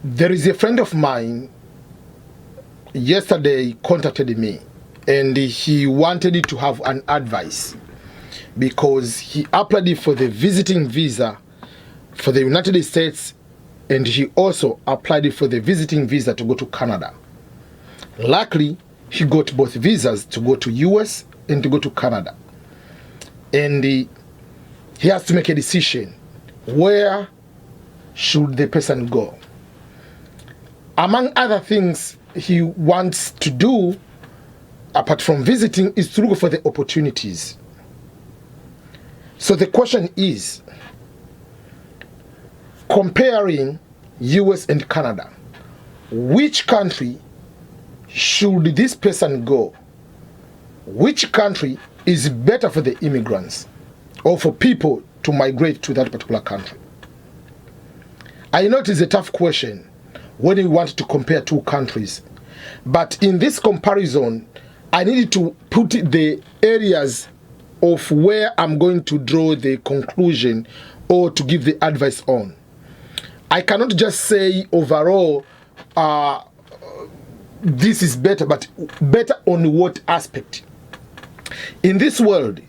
There is a friend of mine yesterday contacted me, and he wanted to have an advice because he applied for the visiting visa for the United States, and he also applied for the visiting visa to go to Canada. Luckily, he got both visas to go to US and to go to Canada. And he has to make a decision. Where should the person go? Among other things he wants to do, apart from visiting, is to look for the opportunities. So the question is, comparing US and Canada, which country should this person go? Which country is better for the immigrants or for people to migrate to that particular country? I know it is a tough question when you want to compare two countries, but in this comparison, I needed to put the areas of where I'm going to draw the conclusion or to give the advice on. I cannot just say overall this is better, but better on what aspect? In this world,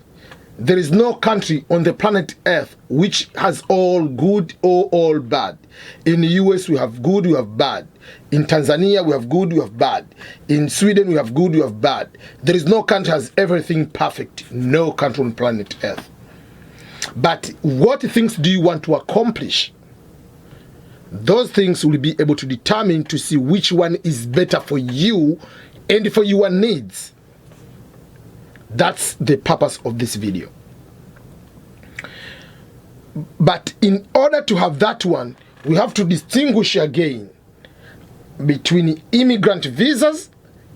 there is no country on the planet Earth which has all good or all bad. In the US, we have good, we have bad. In Tanzania, we have good, we have bad. In Sweden, we have good, we have bad. There is no country has everything perfect. No country on planet Earth. But what things do you want to accomplish? Those things will be able to determine to see which one is better for you and for your needs. That's the purpose of this video. But in order to have that one, we have to distinguish again between immigrant visas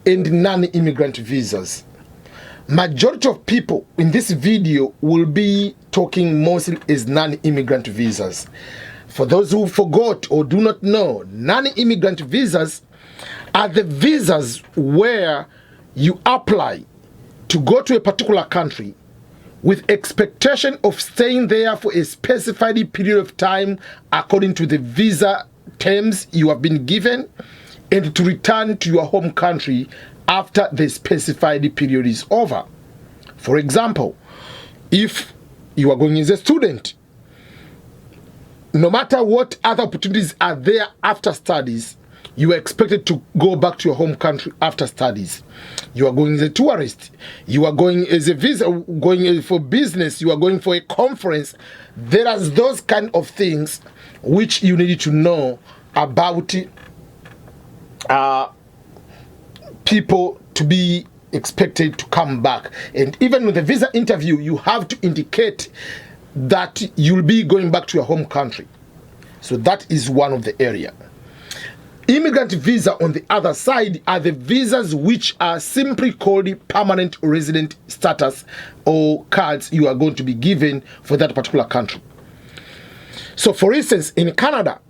and non-immigrant visas. Majority of people in this video will be talking mostly as non-immigrant visas. For those who forgot or do not know, non-immigrant visas are the visas where you apply to go to a particular country with expectation of staying there for a specified period of time according to the visa terms you have been given, and to return to your home country after the specified period is over. For example, if you are going as a student, no matter what other opportunities are there after studies, you are expected to go back to your home country after studies. You are going as a tourist. You are going as a visa, going for business. You are going for a conference. There are those kind of things which you need to know about people to be expected to come back. And even with the visa interview, you have to indicate that you'll be going back to your home country. So that is one of the area. Immigrant visa on the other side are the visas which are simply called permanent resident status or cards you are going to be given for that particular country. So for instance, in Canada,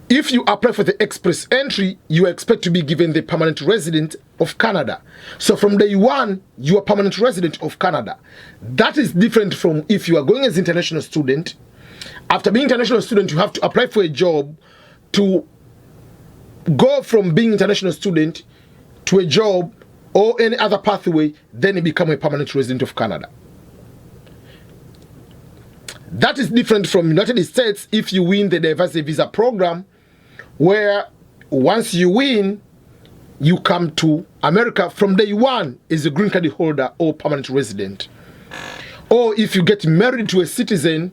if you apply for the express entry, you expect to be given the permanent resident of Canada. So from day one, you are permanent resident of Canada. That is different from if you are going as international student. After being international student, you have to apply for a job to go from being international student to a job or any other pathway, then you become a permanent resident of Canada. That is different from United States if you win the diversity visa program, where once you win, you come to America from day one as a green card holder or permanent resident. Or if you get married to a citizen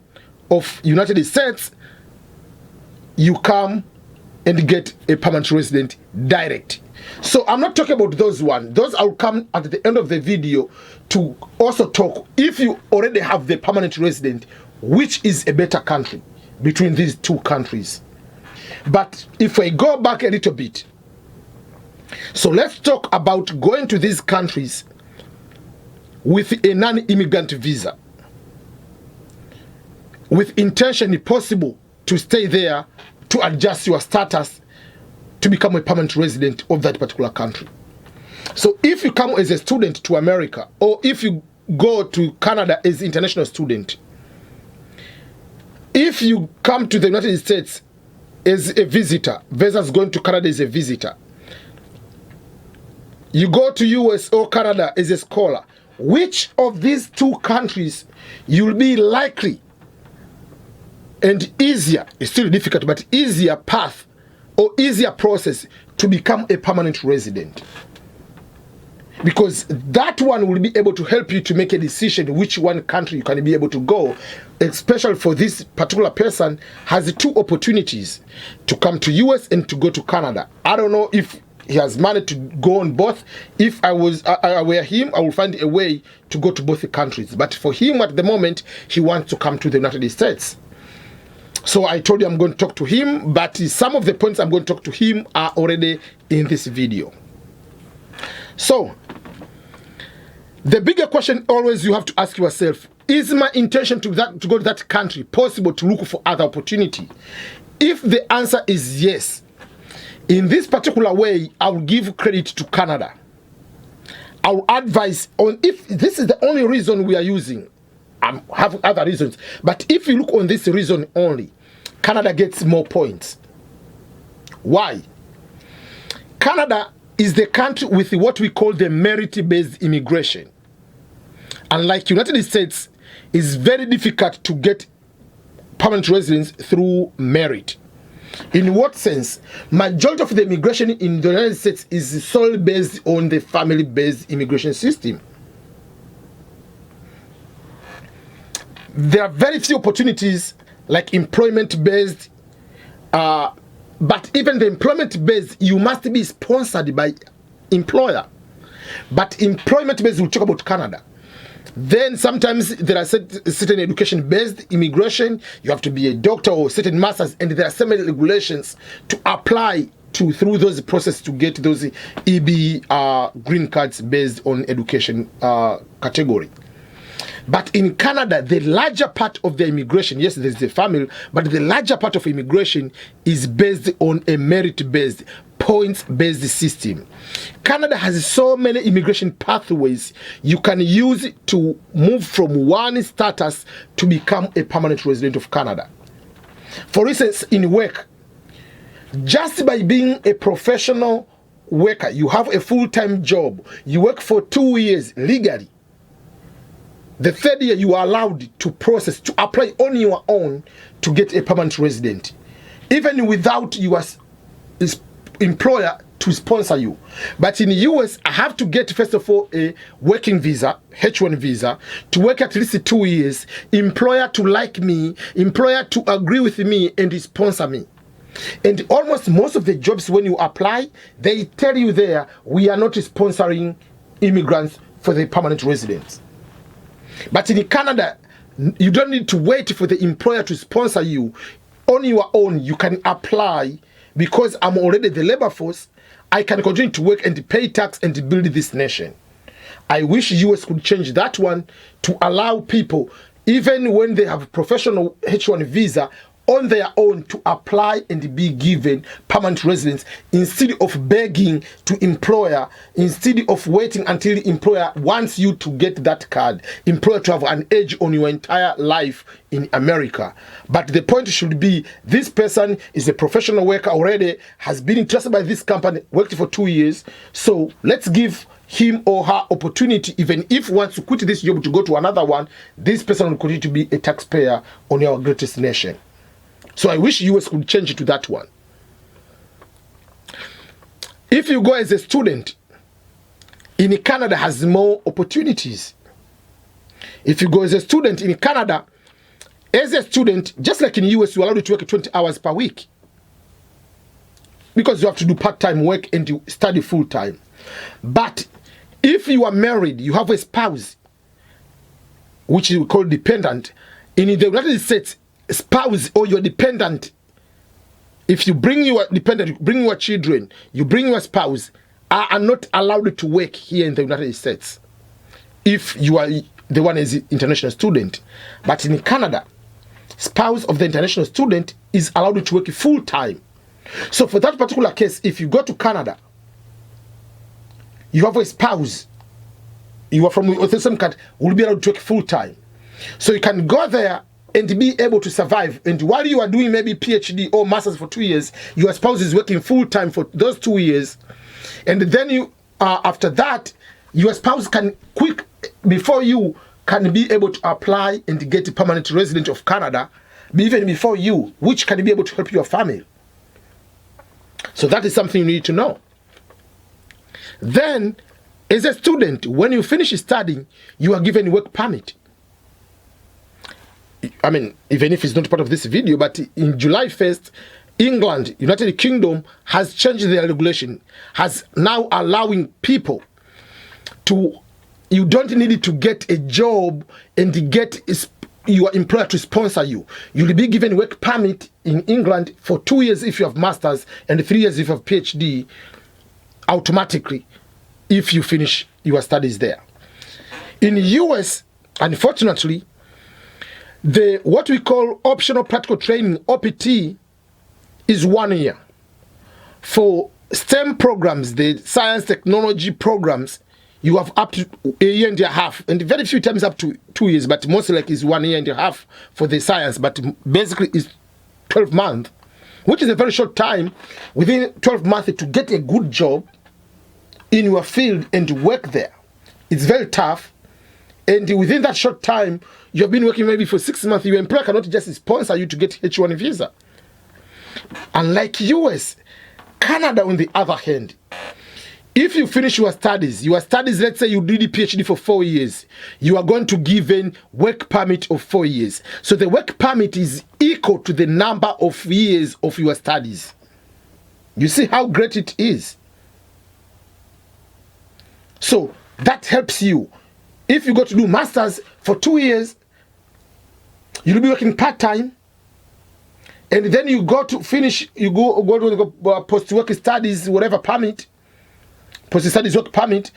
of United States, you come and get a permanent resident direct. So I'm not talking about those ones. Those I'll come at the end of the video to also talk, if you already have the permanent resident, which is a better country between these two countries. But if I go back a little bit, so let's talk about going to these countries with a non-immigrant visa, with intention, if possible, to stay there to adjust your status to become a permanent resident of that particular country. So if you come as a student to America, or if you go to Canada as an international student, if you come to the United States as a visitor versus going to Canada as a visitor. You go to US or Canada as a scholar. Which of these two countries you'll be likely and easier, it's still difficult, but easier path or easier process to become a permanent resident? Because that one will be able to help you to make a decision which one country you can be able to go, especially for this particular person has two opportunities to come to US and to go to Canada. I don't know if he has managed to go on both. If I were him, I would find a way to go to both countries. But for him at the moment, he wants to come to the United States. So I told you I'm going to talk to him, but some of the points I'm going to talk to him are already in this video. So, the bigger question always you have to ask yourself, is my intention to go to that country possible to look for other opportunity? If the answer is yes, in this particular way, I will give credit to Canada. I will advise on, if this is the only reason we are using, I have other reasons, but if you look on this reason only, Canada gets more points. Why? Canada is the country with what we call the merit-based immigration. Unlike United States, it's very difficult to get permanent residence through merit. In what sense? Majority of the immigration in the United States is solely based on the family-based immigration system. There are very few opportunities like employment-based, but even the employment-based, you must be sponsored by employer. But employment-based, we'll talk about Canada. Then sometimes there are certain education-based immigration. You have to be a doctor or certain masters, and there are so many regulations to apply to through those processes to get those EB green cards based on education category. But in Canada, the larger part of the immigration, yes, there's the family, but the larger part of immigration is based on a merit-based, points-based system. Canada has so many immigration pathways you can use to move from one status to become a permanent resident of Canada. For instance, in work, just by being a professional worker, you have a full-time job, you work for 2 years legally. The third year, you are allowed to process, to apply on your own to get a permanent resident, even without your employer to sponsor you. But in the US, I have to get, first of all, a working visa, H1 visa, to work at least 2 years, employer to like me, employer to agree with me and sponsor me. And almost most of the jobs, when you apply, they tell you there, we are not sponsoring immigrants for the permanent residents. But in Canada, you don't need to wait for the employer to sponsor you. On your own, you can apply. Because I'm already the labor force, I can continue to work and pay tax and build this nation. I wish US could change that one to allow people, even when they have professional H1 visa, on their own to apply and be given permanent residence instead of begging to employer, instead of waiting until the employer wants you to get that card, employer to have an age on your entire life in America. But the point should be, this person is a professional worker already, has been entrusted by this company, worked for 2 years, so let's give him or her opportunity. Even if wants to quit this job to go to another one, this person will continue to be a taxpayer on our greatest nation. So I wish US could change it to that one. If you go as a student, in Canada has more opportunities. If you go as a student in Canada, as a student, just like in US, you're allowed to work 20 hours per week. Because you have to do part-time work and you study full-time. But if you are married, you have a spouse, which we call dependent, in the United States, spouse or your dependent, if you bring your dependent, you bring your children, you bring your spouse, are not allowed to work here in the United States if you are the one is international student. But in Canada, spouse of the international student is allowed to work full time. So for that particular case, if you go to Canada, you have a spouse, you are from the same country, will be allowed to work full time. So you can go there and be able to survive. And while you are doing maybe PhD or masters for 2 years, your spouse is working full-time for those 2 years. And then you, after that, your spouse can before you can be able to apply and get a permanent resident of Canada, even before you, which can be able to help your family. So that is something you need to know. Then, as a student, when you finish studying, you are given work permit. I mean, even if it's not part of this video, but in July 1st, England, United Kingdom, has changed their regulation, has now allowing people to, you don't need to get a job and get your employer to sponsor you. You'll be given work permit in England for 2 years if you have masters and 3 years if you have PhD, automatically, if you finish your studies there. In the US, unfortunately, what we call optional practical training, OPT, is 1 year. For STEM programs, the science technology programs, you have up to a year and a half, and very few times up to 2 years, but mostly like is 1 year and a half for the science, but basically it's 12 months, which is a very short time. Within 12 months to get a good job in your field and work there, it's very tough. And within that short time, you have been working maybe for 6 months, your employer cannot just sponsor you to get H1 visa. Unlike US, Canada on the other hand, if you finish your studies, let's say you did a PhD for 4 years, you are going to given work permit of 4 years. So the work permit is equal to the number of years of your studies. You see how great it is? So that helps you. If you go to do masters for 2 years, you'll be working part-time, and then you go to finish, you go to the post-work studies, whatever permit, post-studies work permit,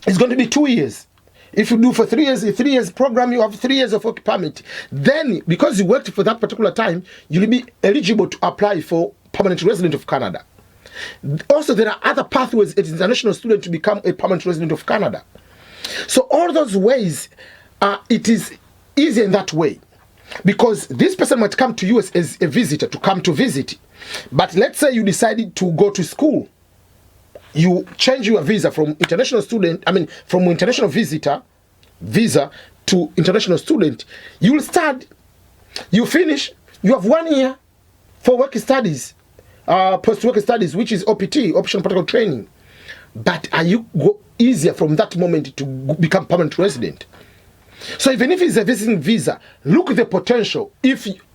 it's going to be 2 years. If you do for 3 years, a 3 years program, you have 3 years of work permit. Then, because you worked for that particular time, you'll be eligible to apply for permanent resident of Canada. Also, there are other pathways as an international student to become a permanent resident of Canada. So all those ways, it is easy in that way. Because this person might come to US as a visitor, to come to visit. But let's say you decided to go to school. You change your visa from international student, from international visitor visa to international student. You'll start, you finish, you have 1 year for work studies, post-work studies, which is OPT, optional practical training. But are you easier from that moment to become permanent resident? So even if it's a visiting visa, look at the potential.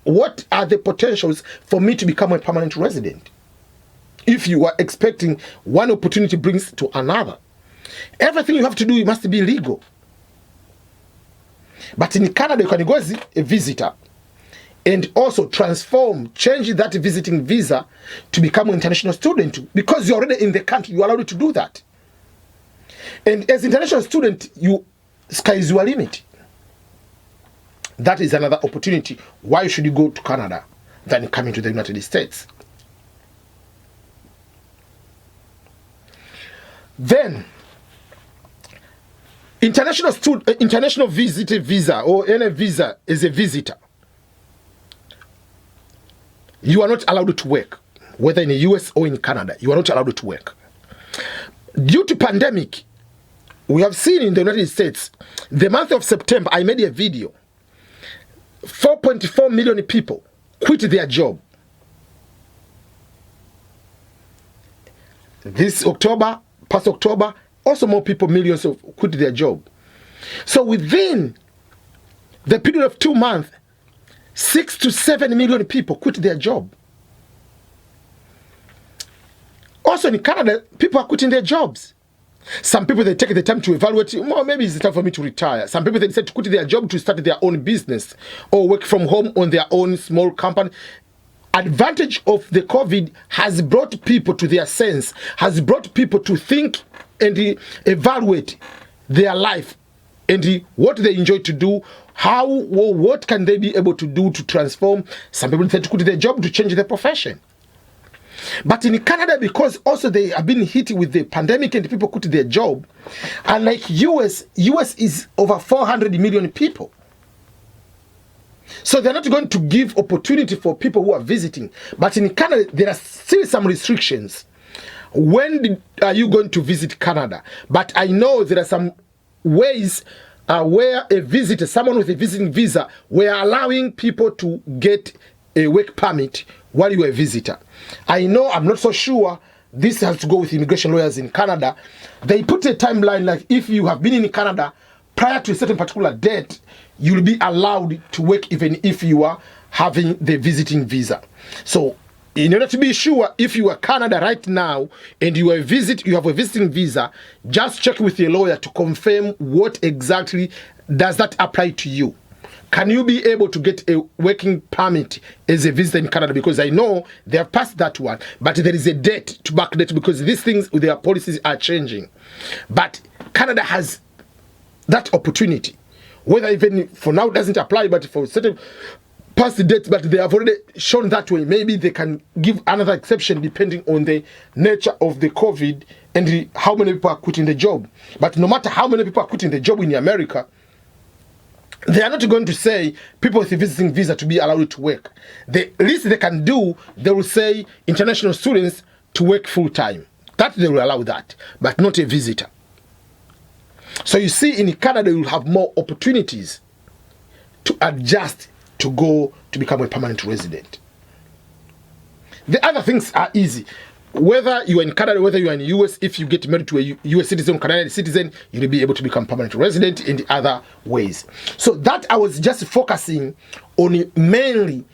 What are the potentials for me to become a permanent resident? If you are expecting one opportunity brings to another, everything you have to do, it must be legal. But in Canada, you can go as a visitor and also change that visiting visa to become an international student, because you're already in the country, you're allowed to do that. And as international student, sky is your limit. That is another opportunity. Why should you go to Canada than coming to the United States? Then, international visitor visa, or any visa as a visitor, you are not allowed to work, whether in the US or in Canada. You are not allowed to work. Due to pandemic, we have seen in the United States, the month of September, I made a video. 4.4 million people quit their job. This October, past October, also more people, millions of quit their job. So within the period of 2 months, 6 to 7 million people quit their job. Also in Canada, people are quitting their jobs. Some people, they take the time to evaluate, well, maybe it's time for me to retire. Some people, they decide to quit their job to start their own business or work from home on their own small company. Advantage of the COVID has brought people to their sense, has brought people to think and evaluate their life and what they enjoy to do, what can they be able to do to transform. Some people decide to quit their job to change their profession. But in Canada, because also they have been hit with the pandemic and people quit their job, and like US is over 400 million people. So they're not going to give opportunity for people who are visiting. But in Canada, there are still some restrictions. When are you going to visit Canada? But I know there are some ways where a visitor, someone with a visiting visa, we're allowing people to get a work permit while you are a visitor. I know, I'm not so sure, this has to go with immigration lawyers in Canada. They put a timeline like if you have been in Canada prior to a certain particular date, you'll be allowed to work even if you are having the visiting visa. So in order to be sure, if you are Canada right now and you have a visiting visa, just check with your lawyer to confirm what exactly does that apply to you. Can you be able to get a working permit as a visitor in Canada? Because I know they have passed that one, but there is a date to backdate because these things, their policies are changing. But Canada has that opportunity, whether even for now it doesn't apply, but for certain past dates, but they have already shown that way. Maybe they can give another exception depending on the nature of the COVID and how many people are quitting the job. But no matter how many people are quitting the job in America, they are not going to say people with a visiting visa to be allowed to work. The least they can do, they will say international students to work full time. That they will allow that, but not a visitor. So you see, in Canada, you will have more opportunities to adjust to go to become a permanent resident. The other things are easy. Whether you are in Canada, whether you are in the US, if you get married to a US citizen, Canadian citizen, you'll be able to become permanent resident in the other ways. So that I was just focusing on mainly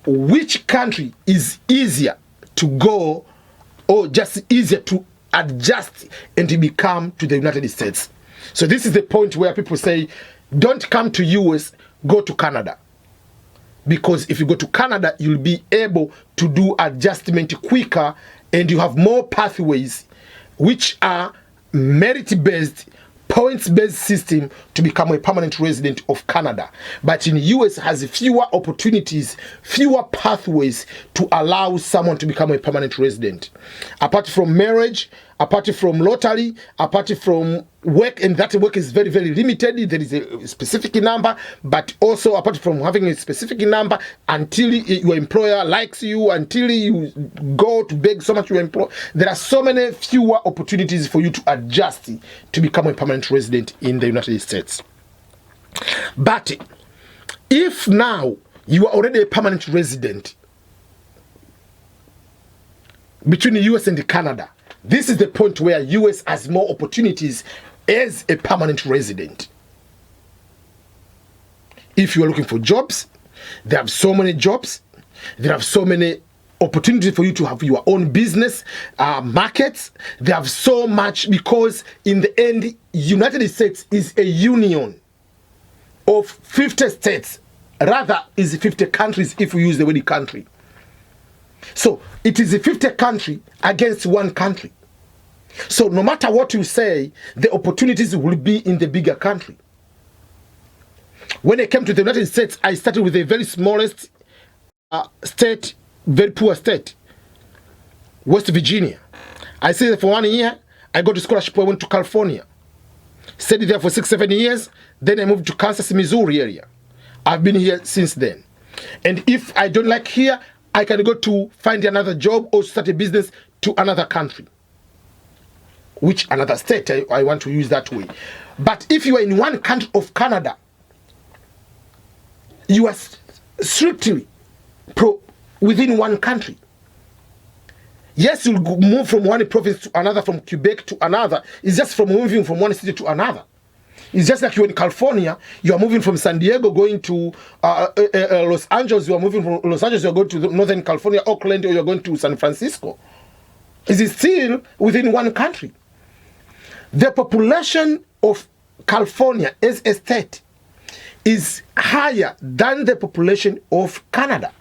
which country is easier to go or just easier to adjust and to become to the United States. So this is the point where people say, don't come to US, go to Canada. Because if you go to Canada, you'll be able to do adjustment quicker and you have more pathways which are merit-based, points-based system to become a permanent resident of Canada. But in the US has fewer opportunities, fewer pathways to allow someone to become a permanent resident. Apart from marriage, apart from lottery, apart from work, and that work is very, very limited. There is a specific number, but also apart from having a specific number, until your employer likes you, until you go to beg so much your employer, there are so many fewer opportunities for you to adjust to become a permanent resident in the United States. But if now you are already a permanent resident between the US and Canada, this is the point where US has more opportunities as a permanent resident. If you are looking for jobs, they have so many jobs. They have so many opportunities for you to have your own business, markets. They have so much because in the end, United States is a union of 50 states. Rather, is 50 countries if we use the word country. So it is a 50 country against one country. So no matter what you say, the opportunities will be in the bigger country. When I came to the United States, I started with the very smallest state, very poor state, West Virginia. I stayed there for 1 year. I got a scholarship. I went to California. Stayed there for 6-7 years. Then I moved to Kansas, Missouri area. I've been here since then. And if I don't like here, I can go to find another job or start a business to another country. Which another state I want to use that way. But if you are in one country of Canada, you are strictly within one country. Yes, you'll move from one province to another, from Quebec to another. It's just from moving from one city to another. It's just like you're in California, you are moving from San Diego going to Los Angeles, you are moving from Los Angeles, you are going to Northern California, Oakland, or you are going to San Francisco. It's still within one country. The population of California as a state is higher than the population of Canada.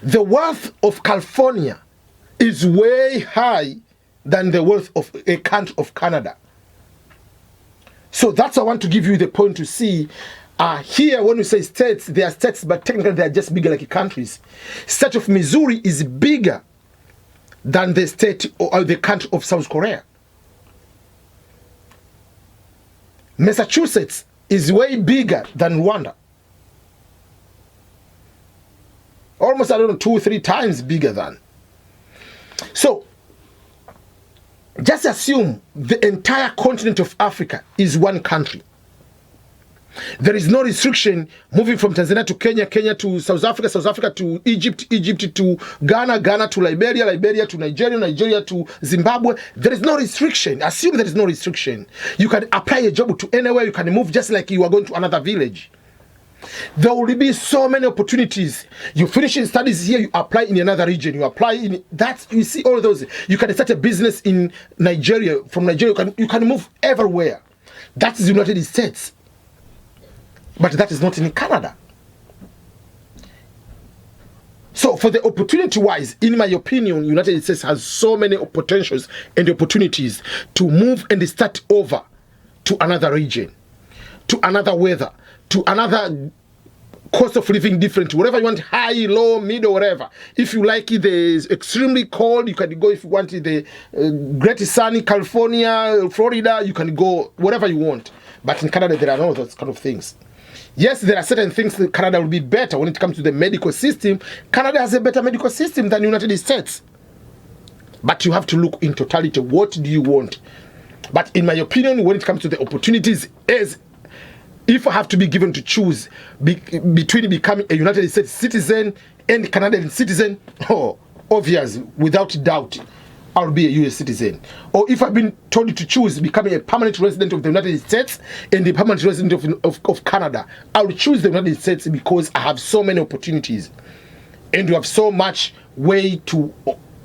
The wealth of California is way high than the wealth of a country of Canada. So that's I want to give you the point to see. Here, when we say states, they are states, but technically they are just bigger like countries. State of Missouri is bigger than the state or the country of South Korea. Massachusetts is way bigger than Rwanda. Almost, I don't know, 2 or 3 times bigger than. So, just assume the entire continent of Africa is one country. There is no restriction moving from Tanzania to Kenya, Kenya to South Africa, South Africa to Egypt, Egypt to Ghana, Ghana to Liberia, Liberia to Nigeria, Nigeria to Zimbabwe. There is no restriction. Assume there is no restriction. You can apply a job to anywhere. You can move just like you are going to another village. There will be so many opportunities. You finish in studies here, you apply in another region. You apply in that. You see all those. You can start a business in Nigeria. From Nigeria, you can move everywhere. That is the United States. But that is not in Canada. So for the opportunity-wise, in my opinion, United States has so many potentials and opportunities to move and start over to another region, to another weather, to another cost of living different, whatever you want, high, low, middle, whatever. If you like it, the extremely cold, you can go. If you want it, the great sunny California, Florida, you can go whatever you want. But in Canada, there are no those kind of things. Yes, there are certain things that Canada will be better when it comes to the medical system. Canada has a better medical system than the United States. But you have to look in totality. What do you want? But in my opinion, when it comes to the opportunities, as if I have to be given to choose between becoming a United States citizen and a Canadian citizen, obvious, without doubt, I'll be a U.S. citizen. Or if I've been told to choose becoming a permanent resident of the United States and a permanent resident of Canada, I'll choose the United States because I have so many opportunities. And you have so much way to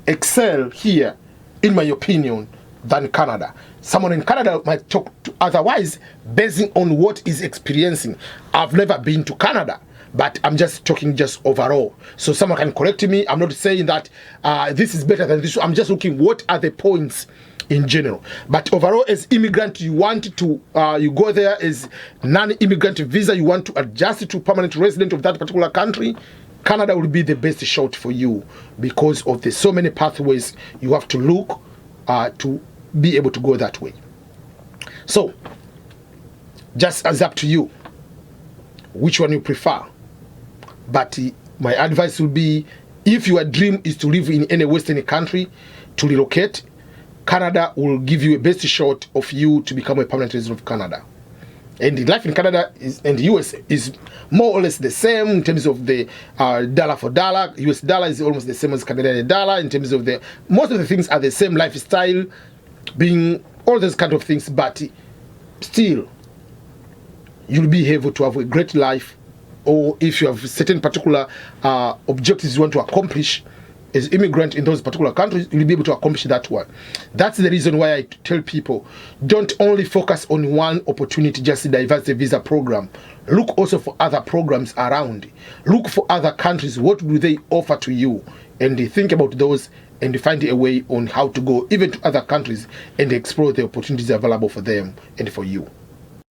excel here, in my opinion, than Canada. Someone in Canada might talk to otherwise based on what is experiencing. I've never been to Canada, but I'm just talking just overall. So someone can correct me. I'm not saying that this is better than this. I'm just looking what are the points in general. But overall, as immigrant, you want to, you go there as non-immigrant visa, you want to adjust it to permanent resident of that particular country, Canada will be the best shot for you because of the so many pathways you have to look to be able to go that way. So, just as up to you, which one you prefer. But my advice will be, if your dream is to live in any Western country, to relocate, Canada will give you a best shot of you to become a permanent resident of Canada. And life in Canada and the US is more or less the same in terms of the dollar for dollar. US dollar is almost the same as Canadian dollar in terms of the, most of the things are the same, lifestyle, being all those kind of things, but still, you'll be able to have a great life. Or if you have certain particular objectives you want to accomplish as immigrant in those particular countries, you'll be able to accomplish that one. That's the reason why I tell people, don't only focus on one opportunity, just to diverse the visa program. Look also for other programs around. Look for other countries. What do they offer to you? And think about those and find a way on how to go even to other countries and explore the opportunities available for them and for you.